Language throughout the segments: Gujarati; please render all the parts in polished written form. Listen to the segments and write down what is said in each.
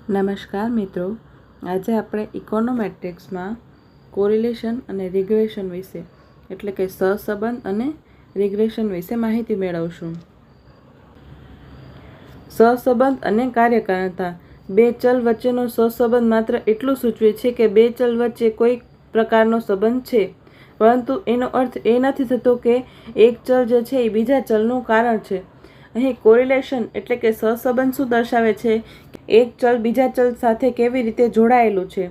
નમસ્કાર મિત્રો, આજે આપણે ઇકોનોમેટ્રિક્સમાં કોરિલેશન અને રિગ્રેશન વિશે એટલે કે સહસંબંધ અને રિગ્રેશન વિશે માહિતી મેળવશું. સહસંબંધ અને કાર્યકારણતા. બે ચલ વચ્ચેનો સહસંબંધ માત્ર એટલું સૂચવે છે કે બે ચલ વચ્ચે કોઈ પ્રકારનો સંબંધ છે, પરંતુ એનો અર્થ એ નથી થતો કે એક ચલ જે છે એ બીજા ચલનું કારણ છે. અહીં કોરિલેશન એટલે કે સહસંબંધ શું દર્શાવે છે? એક ચલ બીજા ચલ સાથે કેવી રીતે જોડાયેલું છે,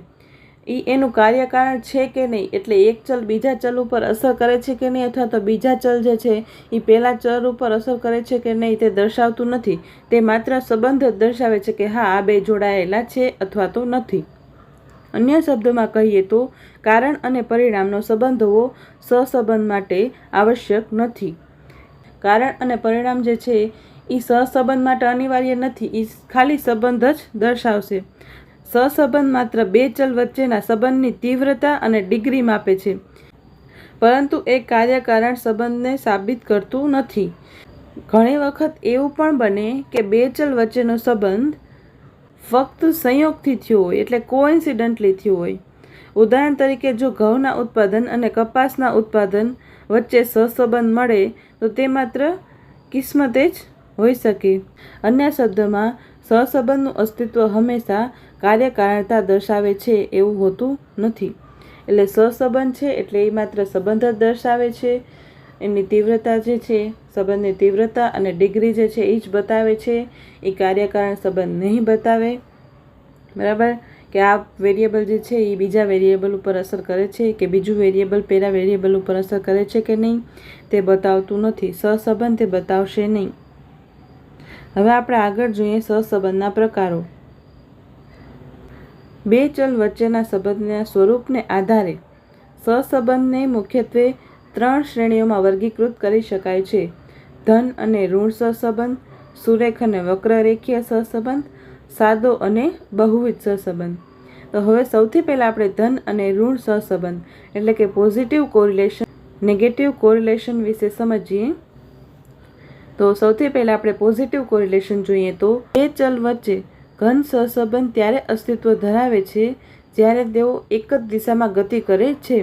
એનું કાર્યકારણ છે કે નહીં, એટલે એક ચલ બીજા ચલ ઉપર અસર કરે છે કે નહીં, અથવા તો બીજા ચલ જે છે એ પહેલા ચલ ઉપર અસર કરે છે કે નહીં, તે દર્શાવતું નથી. તે માત્ર સંબંધ જ દર્શાવે છે કે હા, આ બે જોડાયેલા છે અથવા તો નથી. અન્ય શબ્દોમાં કહીએ તો કારણ અને પરિણામનો સંબંધ હોવો સહસંબંધ માટે આવશ્યક નથી. કારણ અને પરિણામ જે છે એ સહસંબંધ માટે અનિવાર્ય નથી, એ ખાલી સંબંધ જ દર્શાવશે. સહસંબંધ માત્ર બે ચલ વચ્ચેના સંબંધની તીવ્રતા અને ડિગ્રી માપે છે, પરંતુ એ કાર્યકારણ સંબંધને સાબિત કરતું નથી. ઘણી વખત એવું પણ બને કે બે ચલ વચ્ચેનો સંબંધ ફક્ત સંયોગથી થયો હોય, એટલે કોઇન્સિડન્ટલી થયો હોય. ઉદાહરણ તરીકે, જો ઘઉંના ઉત્પાદન અને કપાસના ઉત્પાદન વચ્ચે સહસંબંધ મળે તો તે માત્ર કિસ્મતે જ હોઈ શકે. અન્ય શબ્દોમાં, સહસંબંધનું અસ્તિત્વ હંમેશા કાર્યકારણતા દર્શાવે છે એવું હોતું નથી. એટલે સહસંબંધ છે એટલે એ માત્ર સંબંધ જ દર્શાવે છે. એની તીવ્રતા જે છે, સંબંધની તીવ્રતા અને ડિગ્રી જે છે એ જ બતાવે છે, એ કાર્યકારણ સંબંધ નહીં બતાવે. બરાબર? કે આ વેરિયેબલ જે છે એ બીજા વેરિયેબલ ઉપર અસર કરે છે કે બીજું વેરિયેબલ પહેલા વેરિયેબલ ઉપર અસર કરે છે કે નહીં, તે બતાવતું નથી. સહસંબંધ તે બતાવશે નહીં. હવે આપણે આગળ જોઈએ સહસંબંધના પ્રકારો. બે ચલ વચ્ચેના સંબંધના સ્વરૂપને આધારે સહસંબંધને મુખ્યત્વે 3 શ્રેણીઓમાં વર્ગીકૃત કરી શકાય છે: ધન અને ઋણ સહસંબંધ, સુરેખ અને વક્રરેખીય સહસંબંધ, સાદો અને બહુવિધ સહસંબંધ. તો હવે સૌથી પહેલાં આપણે ધન અને ઋણ સહસંબંધ એટલે કે પોઝિટિવ કોરિલેશન, નેગેટિવ કોરિલેશન વિશે સમજીએ. તો સૌથી પહેલાં આપણે પોઝિટિવ કોરિલેશન જોઈએ તો બે ચલ વચ્ચે ઘન સહસંબંધ ત્યારે અસ્તિત્વ ધરાવે છે જ્યારે તેઓ એક જ દિશામાં ગતિ કરે છે.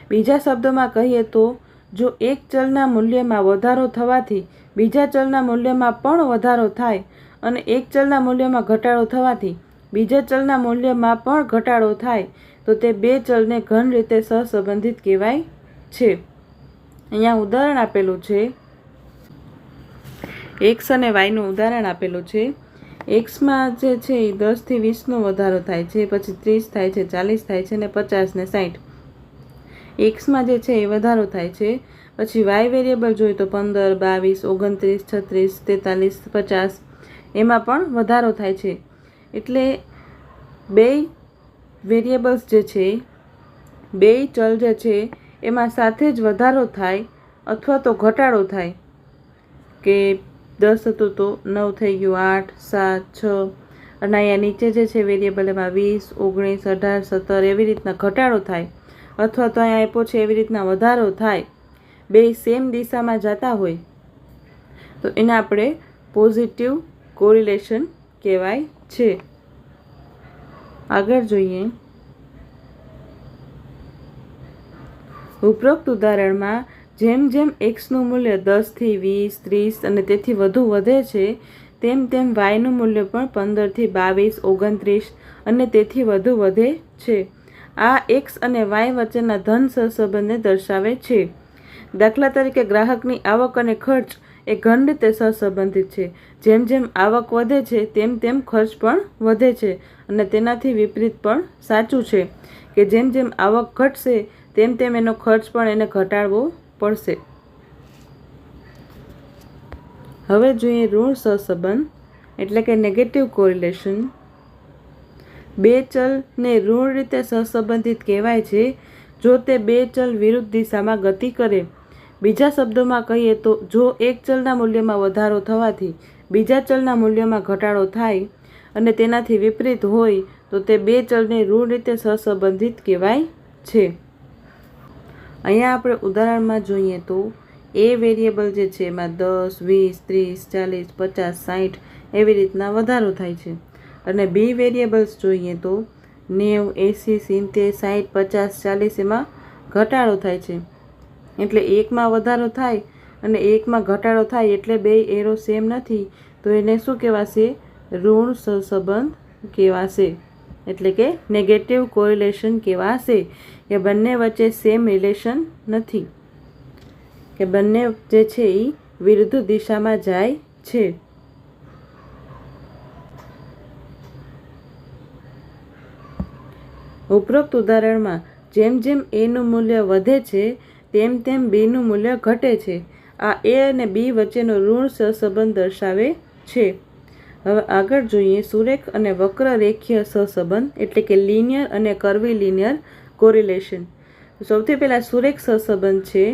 બીજા શબ્દોમાં કહીએ તો, જો એક ચલના મૂલ્યમાં વધારો થવાથી બીજા ચલના મૂલ્યમાં પણ વધારો થાય અને એક ચલના મૂલ્યમાં ઘટાડો થવાથી બીજા ચલના મૂલ્યમાં પણ ઘટાડો થાય, તો તે બે ચલને ઘન રીતે સહસંબંધિત કહેવાય છે. અહીંયા ઉદાહરણ આપેલું છે, એક્સ અને વાયનું ઉદાહરણ આપેલું છે. એક્સમાં જે છે એ 10 થી 20નો વધારો થાય છે, પછી 30 થાય છે, 40 થાય છે અને 50 ને 60. એક્સમાં જે છે એ વધારો થાય છે. પછી વાય વેરિયેબલ જોઈએ તો 15, 22, 29, 36, 43, 50 એમાં પણ વધારો થાય છે. એટલે બે વેરિયેબલ્સ જે છે, બે ચલ જે છે એમાં સાથે જ વધારો થાય અથવા તો ઘટાડો થાય. કે 10 હતું તો 9 થઈ ગયું, 8, 7, 6 અને અહીંયા નીચે જે છે વેરિયેબલ એમાં 20, 19, 18, 17 એવી રીતના ઘટાડો થાય, અથવા તો અહીંયા આપ્યો છે એવી રીતના વધારો થાય. બે સેમ દિશામાં જતા હોય તો એને આપણે પોઝિટિવ કોરિલેશન કહેવાય છે. આગળ જોઈએ. ઉપરોક્ત ઉદાહરણમાં જેમ જેમ એક્સનું મૂલ્ય 10 થી 20, 30 અને તેથી વધુ વધે છે, તેમ તેમ વાયનું મૂલ્ય પણ 15 થી 22, 29 અને તેથી વધુ વધે છે. આ એક્સ અને વાય વચ્ચેના ધન સહસંબંધને દર્શાવે છે. દાખલા તરીકે, ગ્રાહકની આવક અને ખર્ચ એ ઘન રીતે સહસંબંધિત છે. જેમ જેમ આવક વધે છે તેમ તેમ ખર્ચ પણ વધે છે, અને તેનાથી વિપરીત પણ સાચું છે કે જેમ જેમ આવક ઘટશે તેમ તેમ એનો ખર્ચ પણ એને ઘટાડવો પડશે. હવે જોઈએ ઋણ સહસંબંધ એટલે કે નેગેટિવ કોરિલેશન. બે ચલને ઋણ રીતે સહસંબંધિત કહેવાય છે જો તે બે ચલ વિરુદ્ધ દિશામાં ગતિ કરે. બીજા શબ્દોમાં કહીએ તો, જો એક ચલના મૂલ્યમાં વધારો થવાથી બીજા ચલના મૂલ્યમાં ઘટાડો થાય અને તેનાથી વિપરીત હોય તો તે બે ચલને ઋણ રીતે સહસંબંધિત કહેવાય છે. અહીંયા આપણે ઉદાહરણમાં જોઈએ તો એ વેરિયેબલ જે છે એમાં 10, 20, 30, 40, 50, 60 એવી રીતના વધારો થાય છે, અને બી વેરિયેબલ્સ જોઈએ તો 90, 80, 70, 60, 50, 40 એમાં ઘટાડો થાય છે. એટલે એકમાં વધારો થાય અને એકમાં ઘટાડો થાય એટલે બે એરો સેમ નથી, તો એને શું કહેવાશે? ઋણ સહસંબંધ કહેવાશે. એટલે કે નેગેટિવ કોરિલેશન કહેવાશે, કે બંને વચ્ચે સેમ રિલેશન નથી, કે બંને જે છે એ વિરુદ્ધ દિશામાં જાય છે. ઉપરોક્ત ઉદાહરણમાં જેમ જેમ એનું મૂલ્ય વધે છે તેમ તેમ બીનું મૂલ્ય ઘટે છે. આ એ અને બી વચ્ચેનો ઋણ સહસંબંધ દર્શાવે છે. હવે આગળ જોઈએ સુરેખ અને વક્ર રેખીય સહસંબંધ, એટલે કે લિનિયર અને કર્વીલિનિયર કોરિલેશન. સૌથી પહેલાં સુરેખ સહસંબંધ છે,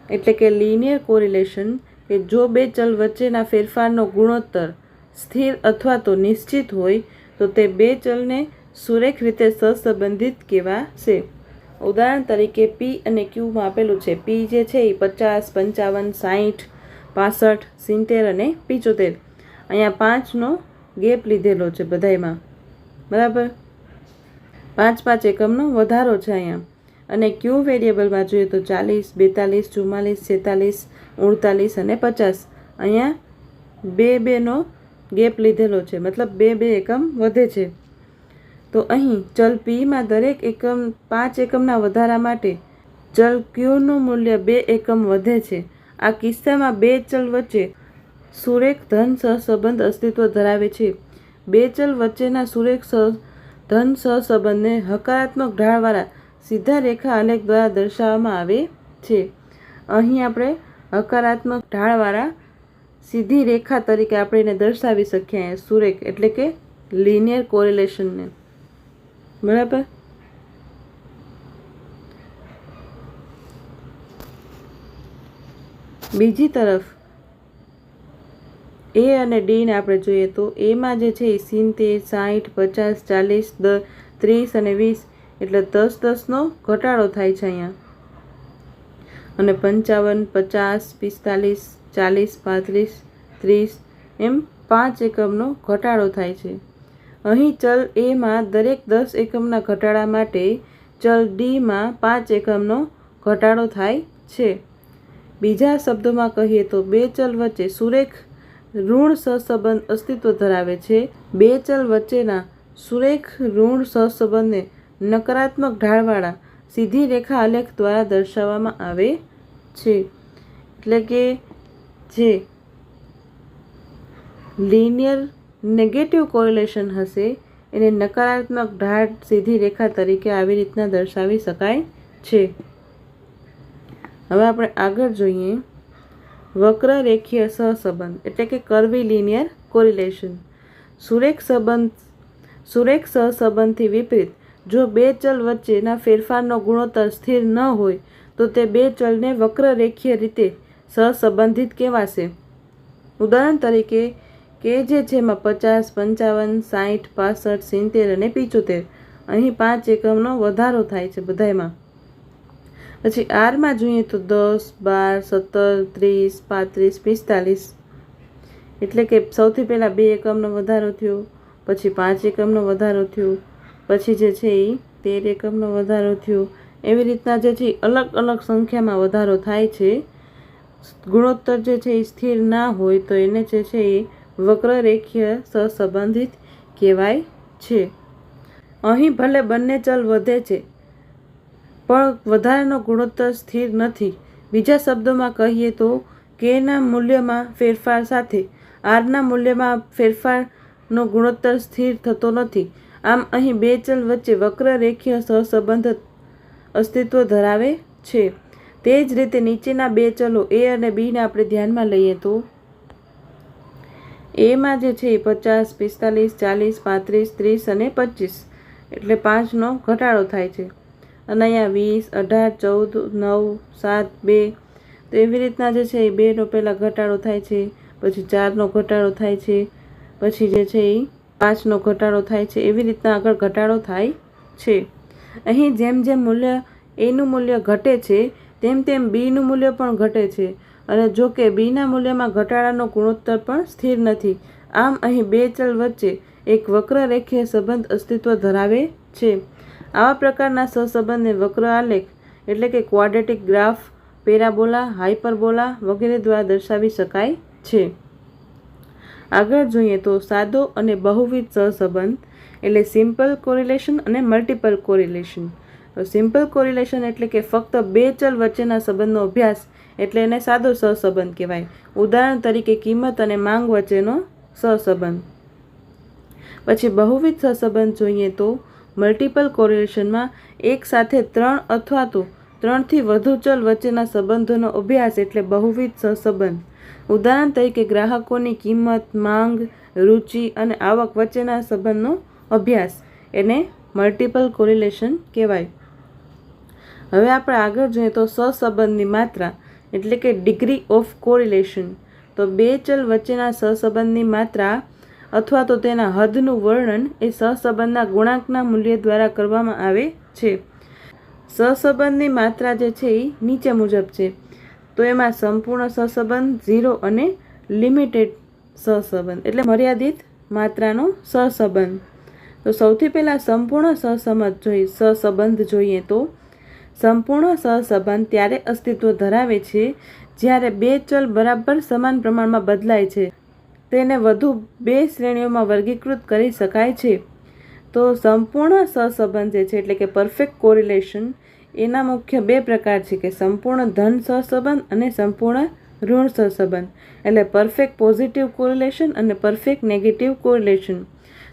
એટલે કે લિનિયર કોરિલેશન, કે જો બે ચલ વચ્ચેના ફેરફારનો ગુણોત્તર સ્થિર અથવા તો નિશ્ચિત હોય તો તે બે ચલને સુરેખ રીતે સહસંબંધિત કહેવાશે. ઉદાહરણ તરીકે પી અને ક્યુમાં આપેલું છે. પી જે છે એ 50, 55, 60, 65, 70 અને 75. અહીંયા 5નો ગેપ લીધેલો છે બધાયમાં, બરાબર. 5 એકમનો વધારો છે અહીંયા. અને ક્યુ વેરિયેબલમાં જોઈએ તો 40, 42, 44, 46, 48 અને 50. અહીંયા 2નો ગેપ લીધેલો છે, મતલબ 2 એકમ વધે છે. તો અહીં ચલ પીમાં દરેક એકમ 5 એકમના વધારા માટે ચલ ક્યુનું મૂલ્ય 2 એકમ વધે છે. આ કિસ્સામાં બે ચલ વચ્ચે સુરેખ ધન સહસંબંધ અસ્તિત્વ ધરાવે છે. બે ચલ વચ્ચેના સુરેખ ધન સહસંબંધને હકારાત્મક ઢાળવાળા સીધા રેખા આલેખ દ્વારા દર્શાવવામાં આવે છે. અહીં આપણે હકારાત્મક ઢાળવાળા સીધી રેખા તરીકે આપણે એને દર્શાવી શકીએ સુરેખ, એટલે કે લિનિયર કોરિલેશનને, બરાબર. બીજી તરફ એ અને ડીને આપણે જોઈએ તો એમાં જે છે 70, 60, 50, 40, 30 અને 20, એટલે 10નો ઘટાડો થાય છે અહીંયા. અને 55, 50, 45, 40, 35, 30 એમ 5 એકમનો ઘટાડો થાય છે. અહીં ચલ એમાં દરેક 10 એકમના ઘટાડા માટે ચલ ડીમાં 5 એકમનો ઘટાડો થાય છે. બીજા શબ્દોમાં કહીએ તો બે ચલ વચ્ચે સુરેખ ઋણ સહસંબંધ અસ્તિત્વ ધરાવે છે. બે ચલ વચ્ચેના સુરેખ ઋણ સહસંબંધને નકારાત્મક ઢાળવાળા સીધી રેખા આલેખ દ્વારા દર્શાવવામાં આવે છે. એટલે કે જે લિનિયર નેગેટિવ કોરિલેશન હશે એને નકારાત્મક ઢાળ સીધી રેખા તરીકે આવી રીતના દર્શાવી શકાય છે. હવે આપણે આગળ જોઈએ વક્ર રેખીય સહસંબંધ, એટલે કે કર્વીલિનિયર કોરિલેશન. સુરેખ સહસંબંધથી વિપરીત જો બે ચલ વચ્ચેના ફેરફારનો ગુણોત્તર સ્થિર ન હોય તો તે બે ચલને વક્ર રેખીય રીતે સહસંબંધિત કહેવાશે. ઉદાહરણ તરીકે કે જે છે એમાં 50, 55, 60, 65, 70 અને 75. અહીં 5 એકમનો વધારો થાય છે બધાયમાં. પછી આરમાં જોઈએ તો 10, 12, 17, 30, 35, 45. એટલે કે સૌથી પહેલાં 2 એકમનો વધારો થયો, પછી 5 એકમનો વધારો થયો, પછી જે છે એ 13 એકમનો વધારો થયો. એવી રીતના જે છે અલગ અલગ સંખ્યામાં વધારો થાય છે. ગુણોત્તર જે છે એ સ્થિર ના હોય તો એને જે છે એ વક્ર રેખીય સહસંબંધિત કહેવાય છે. અહીં ભલે બંને ચલ વધે છે પણ વધારાનો ગુણોત્તર સ્થિર નથી. બીજા શબ્દોમાં કહીએ તો કેના મૂલ્યમાં ફેરફાર સાથે આરના મૂલ્યમાં ફેરફારનો ગુણોત્તર સ્થિર થતો નથી. આમ અહીં બે ચલ વચ્ચે વક્ર રેખીય સહસંબંધ અસ્તિત્વ ધરાવે છે. તે જ રીતે નીચેના બે ચલો એ અને બીને આપણે ધ્યાનમાં લઈએ તો એમાં જે છે 50, 45, 40, 35, 30 અને 25, એટલે 5નો ઘટાડો થાય છે. અને અહીંયા 20, 18, 14, 9, 7, 2, તો એવી રીતના જે છે એ 2નો પહેલાં ઘટાડો થાય છે, પછી 4નો ઘટાડો થાય છે, પછી જે છે એ 5નો ઘટાડો થાય છે. એવી રીતના આગળ ઘટાડો થાય છે. અહીં જેમ જેમ એનું મૂલ્ય ઘટે છે તેમ તેમ બીનું મૂલ્ય પણ ઘટે છે. અને જો કે બીના મૂલ્યમાં ઘટાડાનો ગુણોત્તર પણ સ્થિર નથી. આમ અહીં બે ચલ વચ્ચે એક વક્ર રેખીય સંબંધ અસ્તિત્વ ધરાવે છે. આવા પ્રકારના સહસંબંધને વક્ર આલેખ એટલે કે ક્વાડ્રેટિક ગ્રાફ, પેરાબોલા, હાઇપરબોલા વગેરે દ્વારા દર્શાવી શકાય છે. આગળ જોઈએ તો સાદો અને બહુવિધ સહસંબંધ એટલે સિમ્પલ કોરિલેશન અને મલ્ટિપલ કોરિલેશન. તો સિમ્પલ કોરિલેશન એટલે કે ફક્ત બે ચલ વચ્ચેના સંબંધનો અભ્યાસ એટલે એને સાદો સહસંબંધ કહેવાય. ઉદાહરણ તરીકે કિંમત અને માંગ વચ્ચેનો સહસંબંધ. પછી બહુવિધ સહસંબંધ જોઈએ તો મલ્ટિપલ કોરિલેશનમાં એક સાથે ત્રણ અથવા તો ત્રણથી વધુ ચલ વચ્ચેના સંબંધોનો અભ્યાસ એટલે બહુવિધ સહસંબંધ. ઉદાહરણ તરીકે ગ્રાહકોની કિંમત, માંગ, રુચિ અને આવક વચ્ચેના સંબંધનો અભ્યાસ એને મલ્ટિપલ કોરિલેશન કહેવાય. હવે આપણે આગળ જોઈએ તો સહસંબંધની માત્રા એટલે કે ડિગ્રી ઓફ કોરિલેશન. તો બે ચલ વચ્ચેના સહસંબંધની માત્રા અથવા તો તેના હદનું વર્ણન એ સહસંબંધના ગુણાંકના મૂલ્ય દ્વારા કરવામાં આવે છે. સહસંબંધની માત્રા જે છે એ નીચે મુજબ છે. તો એમાં સંપૂર્ણ સહસંબંધ, 0 અને લિમિટેડ સહસંબંધ એટલે મર્યાદિત માત્રાનો સહસંબંધ. તો સૌથી પહેલાં સંપૂર્ણ સહસંબંધ જોઈએ તો સંપૂર્ણ સહસંબંધ ત્યારે અસ્તિત્વ ધરાવે છે જ્યારે બે ચલ બરાબર સમાન પ્રમાણમાં બદલાય છે. તેને વધુ બે શ્રેણીઓમાં વર્ગીકૃત કરી શકાય છે. તો સંપૂર્ણ સહસંબંધ જે છે એટલે કે પરફેક્ટ કોરિલેશન એના મુખ્ય બે પ્રકાર છે કે સંપૂર્ણ ધન સહસંબંધ અને સંપૂર્ણ ઋણ સહસંબંધ એટલે પરફેક્ટ પોઝિટિવ કોરિલેશન અને પરફેક્ટ નેગેટિવ કોરિલેશન.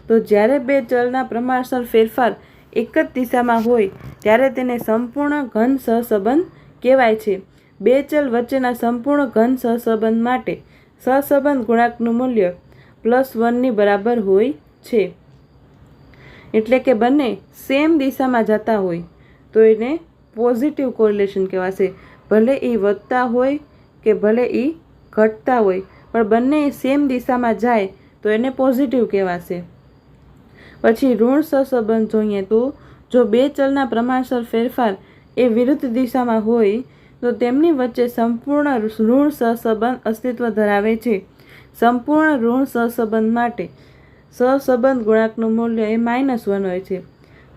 તો જ્યારે બે ચલના પ્રમાણસર ફેરફાર એક જ દિશામાં હોય ત્યારે તેને સંપૂર્ણ ઘન સહસંબંધ કહેવાય છે. બે ચલ વચ્ચેના સંપૂર્ણ ઘન સહસંબંધ માટે સહસંબંધ ગુણાંકનું મૂલ્ય +1 બરાબર હોય છે. એટલે કે બંને સેમ દિશામાં જતા હોય તો એને પોઝિટિવ કોરિલેશન કહેવાશે. ભલે એ વધતા હોય કે ભલે એ ઘટતા હોય પણ બંને સેમ દિશામાં જાય તો એને પોઝિટિવ કહેવાશે. પછી ઋણ સહસંબંધ જોઈએ તો જો બે ચલના પ્રમાણસર ફેરફાર એ વિરુદ્ધ દિશામાં હોય તો તેમની વચ્ચે સંપૂર્ણ ઋણ સહસંબંધ અસ્તિત્વ ધરાવે છે. સંપૂર્ણ ઋણ સહસંબંધ માટે સહસંબંધ ગુણાંકનું મૂલ્ય એ -1 હોય છે.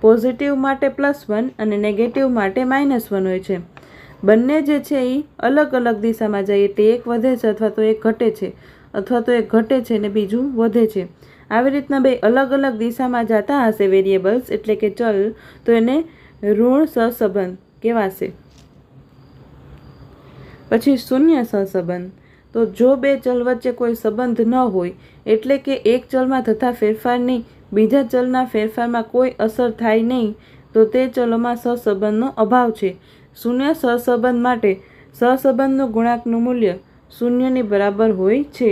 પોઝિટિવ માટે +1 અને નેગેટિવ માટે -1 હોય છે. બંને જે છે એ અલગ અલગ દિશામાં જાય એટલે એક વધે છે અથવા તો એક ઘટે છે અથવા તો એક ઘટે છે ને બીજું વધે છે. આવી રીતના બે અલગ અલગ દિશામાં જતા હશે વેરિયેબલ્સ એટલે કે ચલ તો એને ઋણ સહસંબંધ કહેવાશે. પછી શૂન્ય સહસંબંધ. તો જો બે ચલ વચ્ચે કોઈ સંબંધ ન હોય એટલે કે એક ચલમાં થતા ફેરફારની બીજા ચલના ફેરફારમાં કોઈ અસર થાય નહીં તો તે ચલોમાં સહસંબંધનો અભાવ છે. શૂન્ય સહસંબંધ માટે સહસંબંધનું ગુણાંકનું મૂલ્ય 0 બરાબર હોય છે.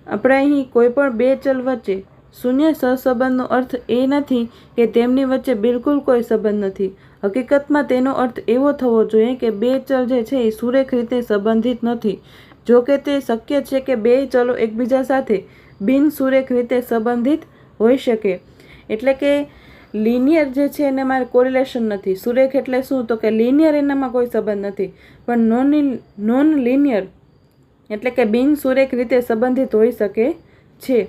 આપણે અહીં કોઈ પણ બે ચલ વચ્ચે શૂન્ય સહસંબંધનો અર્થ એ નથી કે તેમની વચ્ચે બિલકુલ કોઈ સંબંધ નથી. હકીકતમાં તેનો અર્થ એવો થવો જોઈએ કે બે ચલ જે છે એ સુરેખ રીતે સંબંધિત નથી. જો કે તે શક્ય છે કે બે ચલો એકબીજા સાથે બિનસુરેખ રીતે સંબંધિત હોઈ શકે. એટલે કે લિનિયર જે છે એનામાં કોરિલેશન નથી. સુરેખ એટલે શું તો કે લિનિયર એનામાં કોઈ સંબંધ નથી પણ નોન લિનિયર એટલે કે બિનસુરેખ રીતે સંબંધિત હોઈ શકે છે.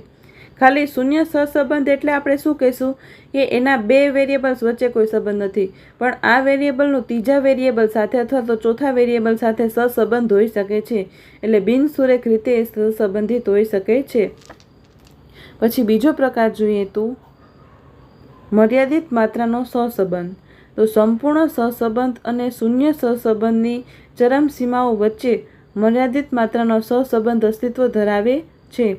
ખાલી શૂન્ય સહસંબંધ એટલે આપણે શું કહીશું કે એના બે વેરિયેબલ્સ વચ્ચે કોઈ સંબંધ નથી પણ આ વેરિયેબલનું ત્રીજા વેરિયેબલ સાથે અથવા તો ચોથા વેરિયેબલ સાથે સહસંબંધ હોઈ શકે છે. એટલે બિનસુરેખ રીતે સહસંબંધિત હોઈ શકે છે. પછી બીજો પ્રકાર જોઈએ તો મર્યાદિત માત્રાનો સહસંબંધ. તો સંપૂર્ણ સહસંબંધ અને શૂન્ય સહસંબંધની ચરમસીમાઓ વચ્ચે મર્યાદિત માત્રાનો સહસંબંધ અસ્તિત્વ ધરાવે છે.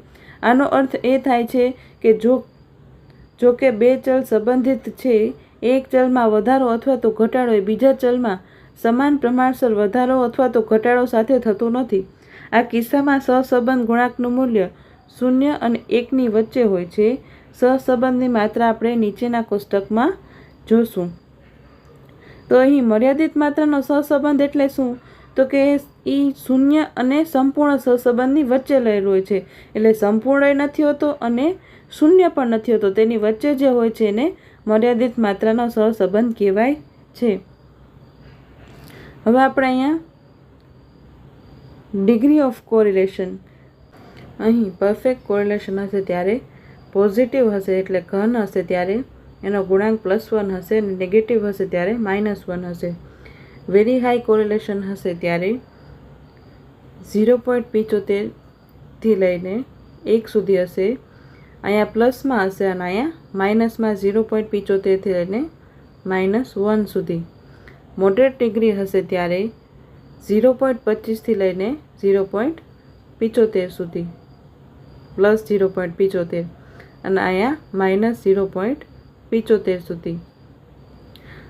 આનો અર્થ એ થાય છે કે જો કે બે ચલ સંબંધિત છે, એક ચલમાં વધારો અથવા તો ઘટાડો એ બીજા ચલમાં સમાન પ્રમાણસર વધારો અથવા તો ઘટાડો સાથે થતો નથી. આ કિસ્સામાં સહસંબંધ ગુણાંકનું મૂલ્ય 0 અને 1ની વચ્ચે હોય છે. સહસંબંધની માત્રા આપણે નીચેના કોષ્ટકમાં જોશું. તો અહીં મર્યાદિત માત્રાનો સહસંબંધ એટલે શું તો કે એ શૂન્ય અને સંપૂર્ણ સહસંબંધની વચ્ચે રહેલો હોય છે. એટલે સંપૂર્ણ નથી હોતો અને શૂન્ય પણ નથી હોતો. તેની વચ્ચે જે હોય છે એને મર્યાદિત માત્રાનો સહસંબંધ કહેવાય છે. હવે આપણે અહીંયા ડિગ્રી ઓફ કોરિલેશન અહીં પરફેક્ટ કોરિલેશન હશે ત્યારે પોઝિટિવ હશે એટલે ઘન હશે ત્યારે એનો ગુણાંક +1 હશે અને નેગેટિવ હશે ત્યારે -1 હશે. વેરી હાઈ કોરિલેશન હશે ત્યારે 0.75 થી લઈને 1 સુધી હશે. અહીંયા પ્લસમાં હશે અને અહીંયા માઇનસમાં 0.75 થી લઈને -1 સુધી. મોડરેટ ડિગ્રી હશે ત્યારે 0.25 થી લઈને 0.75 સુધી, +0.75 અને અહીંયા -0.75 સુધી.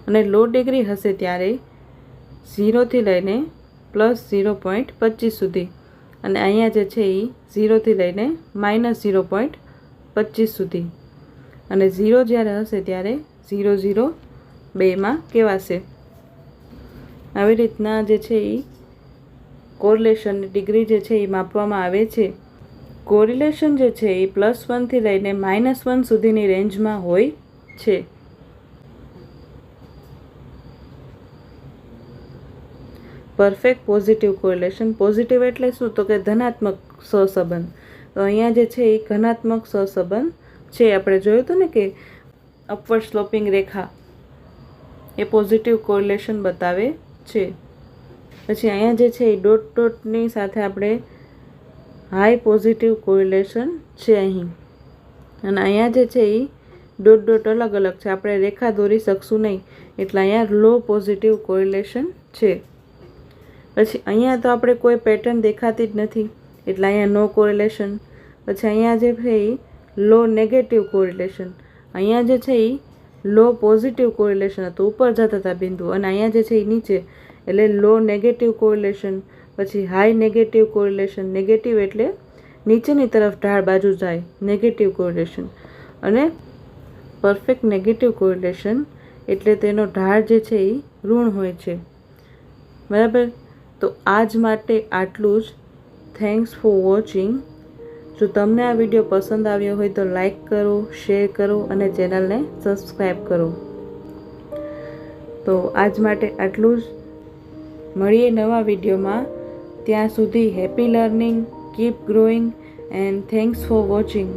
અને લો ડિગ્રી હશે ત્યારે 0 થી લઈને +0.25 સુધી અને અહીંયા જે છે એ 0 થી લઈને -0.25 સુધી. અને 0 જ્યારે હશે ત્યારે 0, 0, 2માં કહેવાશે. આવી રીતના જે છે એ કોરિલેશનની ડિગ્રી જે છે એ માપવામાં આવે છે. કોરિલેશન જે છે એ +1 થી લઈને -1 સુધીની રેન્જમાં હોય છે. Perfect positive correlation. પોઝિટિવ એટલે શું? તો કે ધનાત્મક સહસંબંધ. તો અહીંયા જે છે એ ધનાત્મક સહસંબંધ છે. આપણે જોયું હતું ને કે અપવર્ડ સ્લોપિંગ રેખા એ પોઝિટિવ કોરિલેશન બતાવે છે. પછી અહીંયા જે છે એ ડોટની સાથે આપણે હાઈ પોઝિટિવ કોરિલેશન છે અહીં. અને અહીંયા જે છે એ ડોટ અલગ અલગ છે, આપણે રેખા દોરી શકશું નહીં એટલે અહીંયા લો પોઝિટિવ કોરિલેશન છે. પછી અહીંયા તો આપણે કોઈ પેટર્ન દેખાતી જ નથી એટલે અહીંયા નો કોરિલેશન. પછી અહીંયા જે છે એ લો નેગેટિવ કોરિલેશન. અહીંયા જે છે એ લો પોઝિટિવ કોરિલેશન હતું, ઉપર જતા હતા બિંદુ, અને અહીંયા જે છે એ નીચે એટલે લો નેગેટિવ કોરિલેશન. પછી હાઈ નેગેટિવ કોરિલેશન. નેગેટિવ એટલે નીચેની તરફ ઢાળ બાજુ જાય, નેગેટિવ કોરિલેશન. અને પરફેક્ટ નેગેટિવ કોરિલેશન એટલે તેનો ઢાળ જે છે એ ઋણ હોય છે. બરાબર. તો આજ માટે આટલું જ. Thanks for watching. જો તમને આ વિડીયો પસંદ આવ્યો હોય તો લાઈક કરો, શેર કરો અને ચેનલને સબસ્ક્રાઈબ કરો. તો આજ માટે આટલું જ. મળીએ નવા વિડીયોમાં. ત્યાં સુધી happy learning, keep growing and thanks for watching.